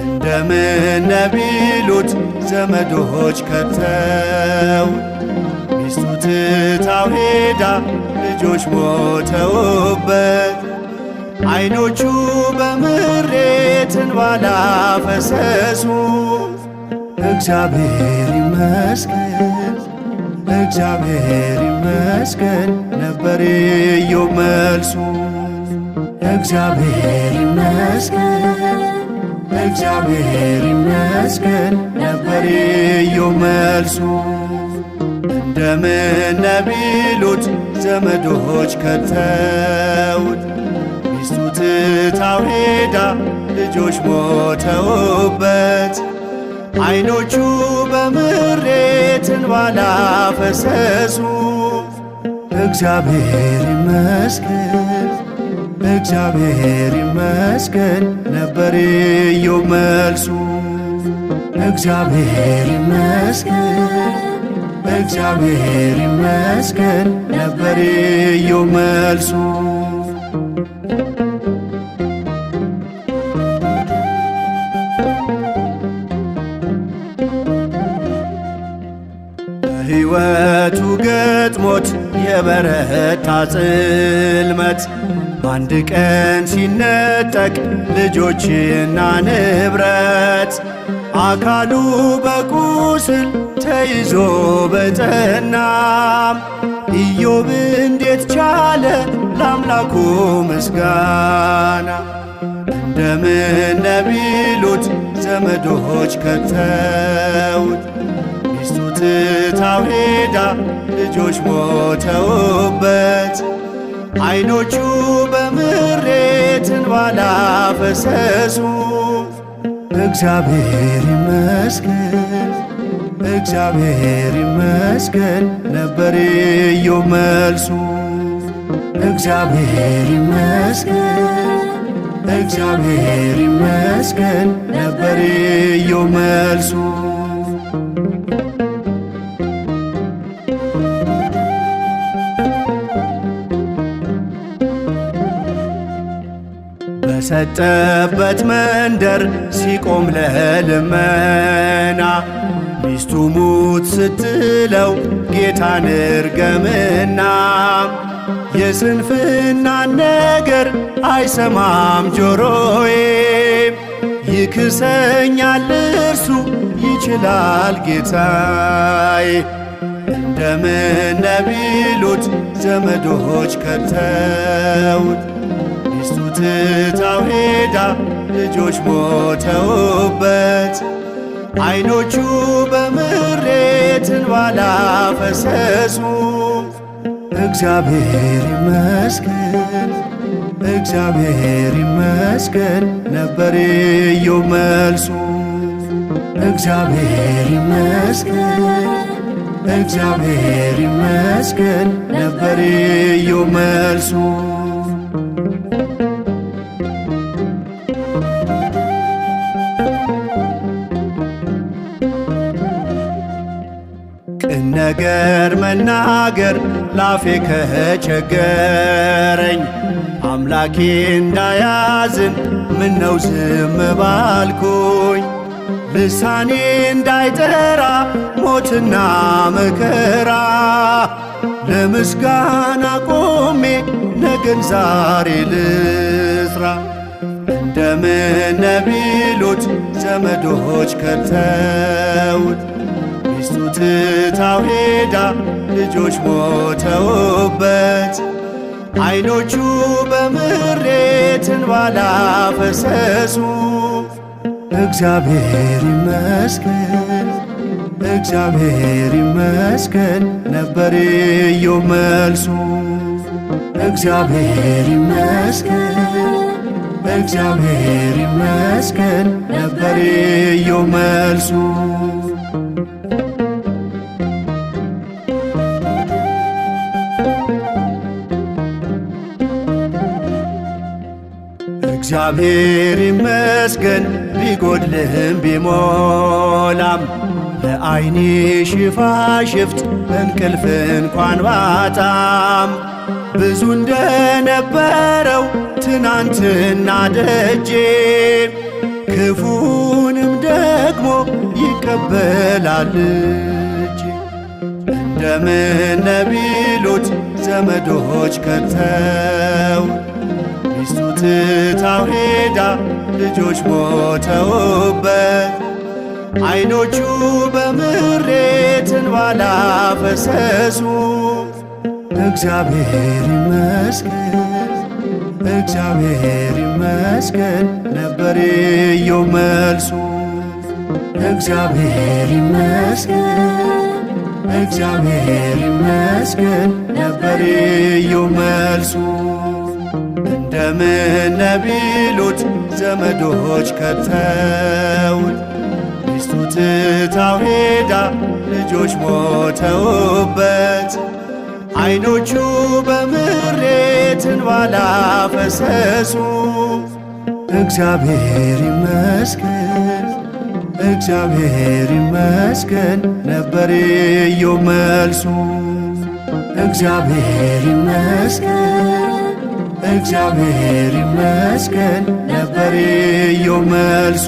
እንደምን ቢሉት ዘመዶች ከተው ሚስቱ ትታው ሄዳ ልጆች ሞተውበት ዓይኖቹ በምሬት እንባ ላፈሰሱ እግዚአብሔር ይመስገን እግዚአብሔር ይመስገን ነበር ኢዮብ መልሱ። እግዚአብሔር ይመስገን እግዚአብሔር ይመስገን ነበር ኢዮብ መልሱ። እንደምን ቢሉት ዘመዶች ከተውት ሚስቱ ትታው ሄዳ ልጆች ሞተውበት ዓይኖቹ በምሬት እንባ ላፈሰሱ እግዚአብሔር ይመስገን እግዚአብሔር ይመስገን ነበር ኢዮብ መልሱ። እግዚአብሔር ይመስገን እግዚአብሔር ይመስገን ነበር ኢዮብ መልሱ። በሕይወቱ ገጥሞት የበረታ ጽልመት በአንድ ቀን ሲነጠቅ ልጆችና ንብረት አካሉ በቁስል ተይዞ በጠናም ኢዮብ እንዴት ቻለ ለአምላኩ ምስጋና። እንደምን ቢሉት ዘመዶች ከተውት ሚስቱ ትታው ሄዳ ልጆች ሞተውበት ዓይኖቹ በምሬት እንባ ላፈሰሱ እግዚአብሔር ይመስገን እግዚአብሔር ይመስገን ነበር ኢዮብ መልሱ። እግዚአብሔር ይመስገን እግዚአብሔር ይመስገን ነበር ኢዮብ መልሱ። በሰጠበት መንደር ሲቆም ለልመና ሚስቱ ሙት ስትለው ጌታን እርገምና የስንፍናን ነገር አይሰማም ጆሮዬ ይክሰኛል እርሱ ይችላል ጌታዬ። እንደምን ቢሉት ዘመዶች ከተውት ሚስቱ ትታው ሄዳ ልጆች ሞተውበት ዓይኖቹ በምሬት እንባ ላፈሰሱ እግዚአብሔር ይመስገን እግዚአብሔር ይመስገን ነበር ኢዮብ መልሱ። እግዚአብሔር ይመስገን እግዚአብሔር ይመስገን ነበር ኢዮብ መልሱ። ቅን ነገር መናገር ላፌ ከቸገረኝ አምላኬ እንዳያዝን ምነው ዝም ባልኩኝ ልሳኔ እንዳይጠራ ሞትና መከራ ለምስጋና ቆሜ ነገን ዛሬ ልስራ። እንደምን ቢሉት ዘመዶች ከተውት ሚስቱ ትታው ሄዳ ልጆች ሞተውበት ዓይኖቹ በምሬት እንባ ላፈሰሱ እግዚአብሔር ይመስገን እግዚአብሔር ይመስገን ነበር ኢዮብ መልሱ። እግዚአብሔር ይመስገን እግዚአብሔር ይመስገን ነበር ኢዮብ መልሱ። እግዚአብሔር ይመስገን ቢጎድልህም ቢሞላም ለዓይኔ ሽፋሽፍት እንቅልፍ እንኳን ባጣም ብዙ እንደነበረው ትናንትና ደጄ ክፉንም ደግሞ ይቀበላል እጅ። እንደምን ቢሉት ዘመዶች ከተው ሚስቱ ትታው ሄዳ ልጆች ሞተውበት ዓይኖቹ በምሬት እንባ ላፈሰሱ እግዚአብሔር ይመስገን እግዚአብሔር ይመስገን ነበር ኢዮብ መልሱ። እግዚአብሔር ይመስገን እግዚአብሔር ይመስገን ነበር ኢዮብ መልሱ። እንደምን ቢሉት ዘመዶች ከተውት ሚስቱ ትታው ሄዳ ልጆች ሞተውበት ዓይኖቹ በምሬት እንባ ላፈሰሱ እግዚአብሔር ይመስገን እግዚአብሔር ይመስገን ነበር ኢዮብ መልሱ። እግዚአብሔር ይመስገን እግዚአብሔር ይመስገን ነበር ኢዮብ መልሱ።